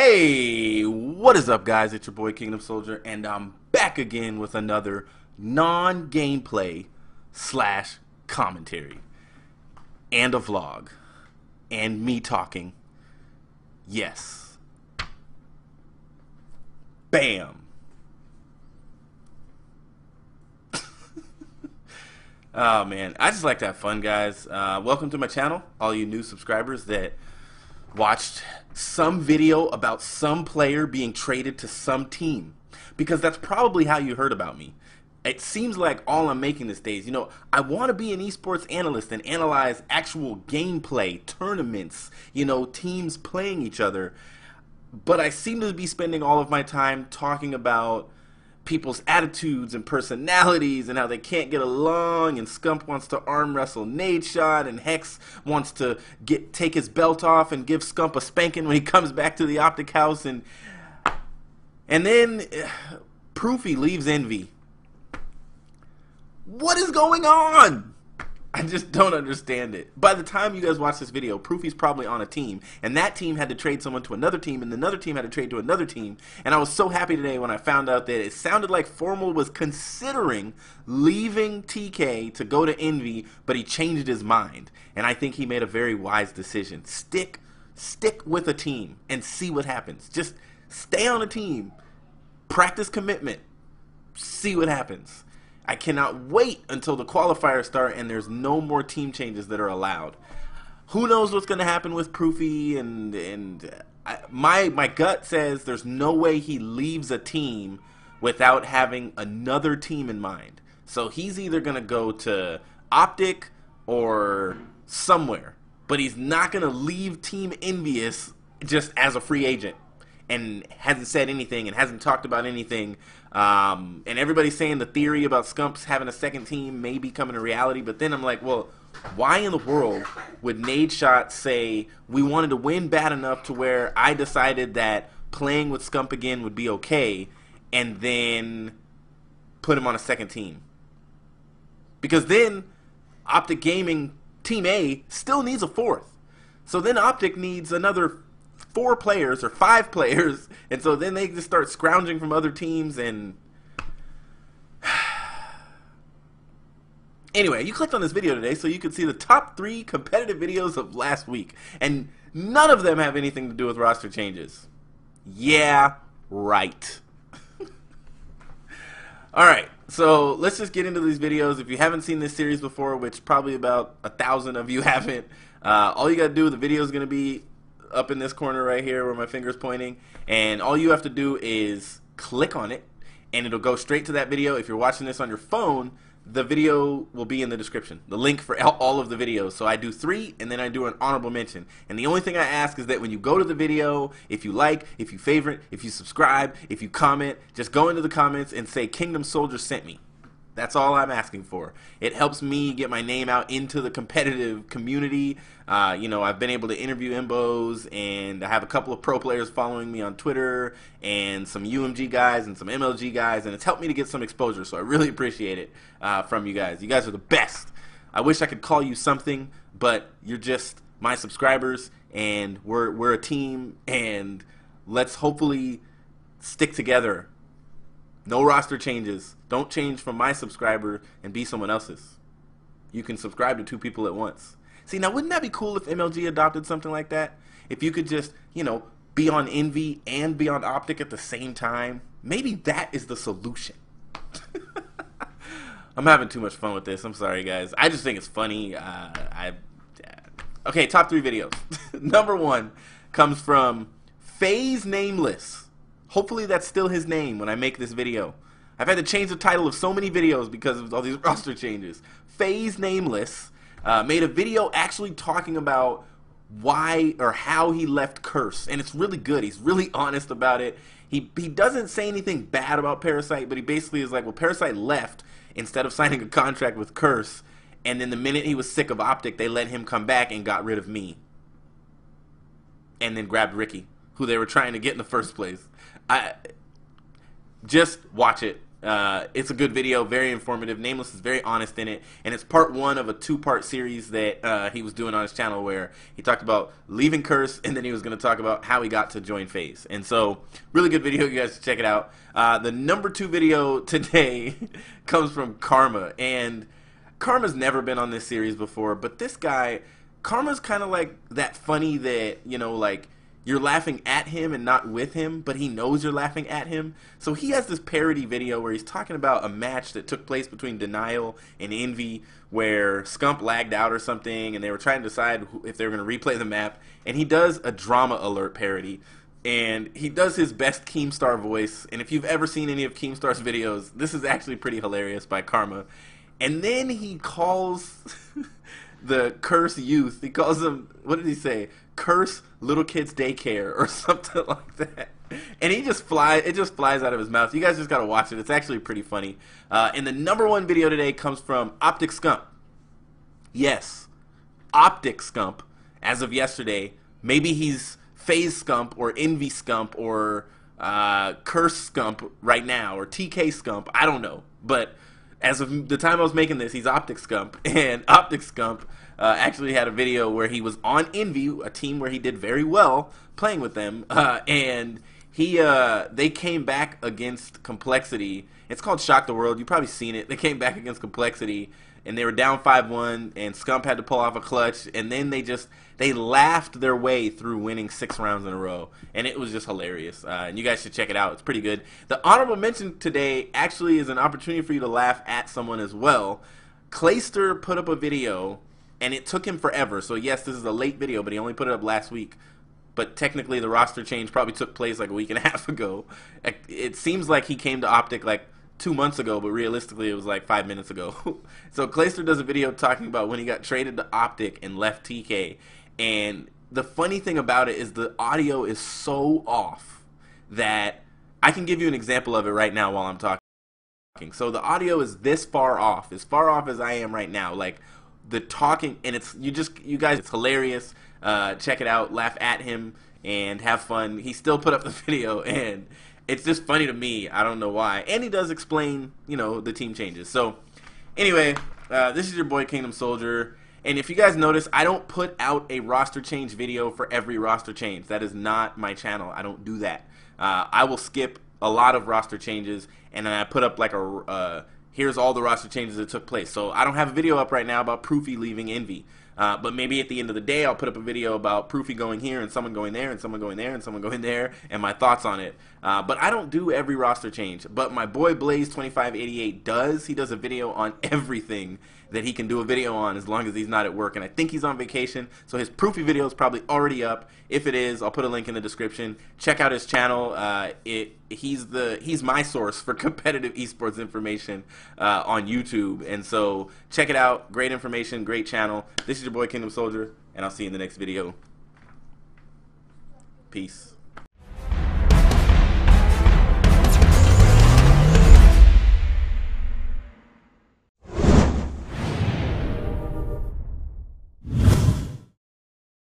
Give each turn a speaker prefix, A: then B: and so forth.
A: Hey, what is up, guys? It's your boy Kingdom Soldier, and I'm back again with another non-gameplay slash commentary and a vlog and me talking. Yes. Bam. Oh man, I just like to have fun, guys. Welcome to my channel, all you new subscribers that watched some video about some player being traded to some team, because that's probably how you heard about me. It seems like all I'm making these days, I want to be an esports analyst and analyze actual gameplay, tournaments, teams playing each other, but I seem to be spending all of my time talking about people's attitudes and personalities and how they can't get along, and Scump wants to arm wrestle Nadeshot, and Hex wants to take his belt off and give Scump a spanking when he comes back to the Optic House, and then Proofy leaves Envy. What is going on? I just don't understand it. By the time you guys watch this video, Proofy's probably on a team, and that team had to trade someone to another team, and another team had to trade to another team, and I was so happy today when I found out that it sounded like Formal was considering leaving TK to go to Envy, but he changed his mind, and I think he made a very wise decision. Stick with a team and see what happens. Just stay on a team, practice commitment, see what happens. I cannot wait until the qualifiers start and there's no more team changes that are allowed. Who knows what's going to happen with Proofy, my gut says there's no way he leaves a team without having another team in mind. So he's either going to go to Optic or somewhere, but he's not going to leave Team Envious just as a free agent and hasn't said anything and hasn't talked about anything. And everybody's saying the theory about Scumps having a second team may be coming to reality, but then I'm like, well, why in the world would Nadeshot say we wanted to win bad enough to where I decided that playing with Scump again would be okay, and then put him on a second team? Because then Optic Gaming Team A still needs a fourth. So then Optic needs another 4 players or 5 players, and so then they just start scrounging from other teams. And anyway, you clicked on this video today so you could see the top 3 competitive videos of last week, and none of them have anything to do with roster changes. Yeah, right. Alright, so let's just get into these videos. If you haven't seen this series before, which probably about 1,000 of you haven't, all you gotta do, the video is gonna be up in this corner right here where my finger's pointing, and all you have to do is click on it and it'll go straight to that video. If you're watching this on your phone, the video will be in the description, the link for all of the videos. So I do 3 and then I do an honorable mention, and the only thing I ask is that when you go to the video, if you like, if you favorite, if you subscribe, if you comment, just go into the comments and say Kingdom Soldier sent me. That's all I'm asking for. It helps me get my name out into the competitive community. I've been able to interview Imbos, and I have a couple of pro players following me on Twitter, and some UMG guys and some MLG guys, and it's helped me to get some exposure, so I really appreciate it from you guys. You guys are the best. I wish I could call you something, but you're just my subscribers, and we're a team, and let's hopefully stick together. No roster changes. Don't change from my subscriber and be someone else's. You can subscribe to 2 people at once. See, now wouldn't that be cool if MLG adopted something like that? If you could just, be on Envy and be on Optic at the same time. Maybe that is the solution. I'm having too much fun with this. I'm sorry, guys. I just think it's funny. Okay, top 3 videos. Number 1 comes from Nameless. Hopefully that's still his name when I make this video. I've had to change the title of so many videos because of all these roster changes. Nameless made a video actually talking about why or how he left Curse, and it's really good. He's really honest about it. He doesn't say anything bad about Parasite, but he basically is like, well, Parasite left instead of signing a contract with Curse, and then the minute he was sick of Optic, they let him come back and got rid of me. And then grabbed Ricky, who they were trying to get in the first place. Just watch it. It's a good video, very informative. Nameless is very honest in it, and it's part one of a two-part series that he was doing on his channel where he talked about leaving Curse, and then he was going to talk about how he got to join FaZe. And so, really good video. You guys should check it out. The number 2 video today comes from Karma, and Karma's never been on this series before, but this guy, Karma's kind of like that funny that, you know, like, you're laughing at him and not with him, but he knows you're laughing at him. So he has this parody video where he's talking about a match that took place between Denial and Envy where Scump lagged out or something, and they were trying to decide if they were going to replay the map. And he does a drama alert parody, and he does his best Keemstar voice. And if you've ever seen any of Keemstar's videos, this is actually pretty hilarious by Karma. And then he calls the Curse youth, he calls them, what did he say? Curse little kids daycare or something like that. And he just flies, it just flies out of his mouth. You guys just gotta watch it. It's actually pretty funny. And the number 1 video today comes from Optic Scump. Yes, Optic Scump, as of yesterday. Maybe he's FaZe Scump or Envy Scump or Curse Scump right now, or TK Scump. I don't know. But as of the time I was making this, he's Optic Scump. And Optic Scump actually had a video where he was on Envy, a team where he did very well playing with them, and they came back against Complexity. It's called Shock the World. You've probably seen it. They came back against Complexity, and they were down 5-1, and Scump had to pull off a clutch, and then they laughed their way through winning 6 rounds in a row, and it was just hilarious. And you guys should check it out. It's pretty good. The honorable mention today actually is an opportunity for you to laugh at someone as well. Clayster put up a video, and it took him forever. So yes, this is a late video, but he only put it up last week. But technically the roster change probably took place like a week and a half ago. It seems like he came to Optic like 2 months ago, but realistically it was like 5 minutes ago. So Clayster does a video talking about when he got traded to Optic and left TK. And the funny thing about it is the audio is so off that I can give you an example of it right now while I'm talking. So the audio is this far off, as I am right now. Like, the talking, and it's you guys, it's hilarious. Check it out, laugh at him, and have fun. He still put up the video, and it's just funny to me. I don't know why. And he does explain, you know, the team changes. So anyway, this is your boy Kingdom Soldier, and if you guys notice, I don't put out a roster change video for every roster change. That is not my channel. I don't do that. I will skip a lot of roster changes, and then I put up like a here's all the roster changes that took place. So I don't have a video up right now about Proofy leaving Envy. But maybe at the end of the day, I'll put up a video about Proofy going here and someone going there and someone going there and someone going there and my thoughts on it. But I don't do every roster change. But my boy Blaze2588 does. He does a video on everything that he can do a video on as long as he's not at work. And I think he's on vacation. So his Proofy video is probably already up. If it is, I'll put a link in the description. Check out his channel. He's my source for competitive esports information on YouTube. And so check it out. Great information, great channel. This is your boy Kingdom Soldier, and I'll see you in the next video. Peace.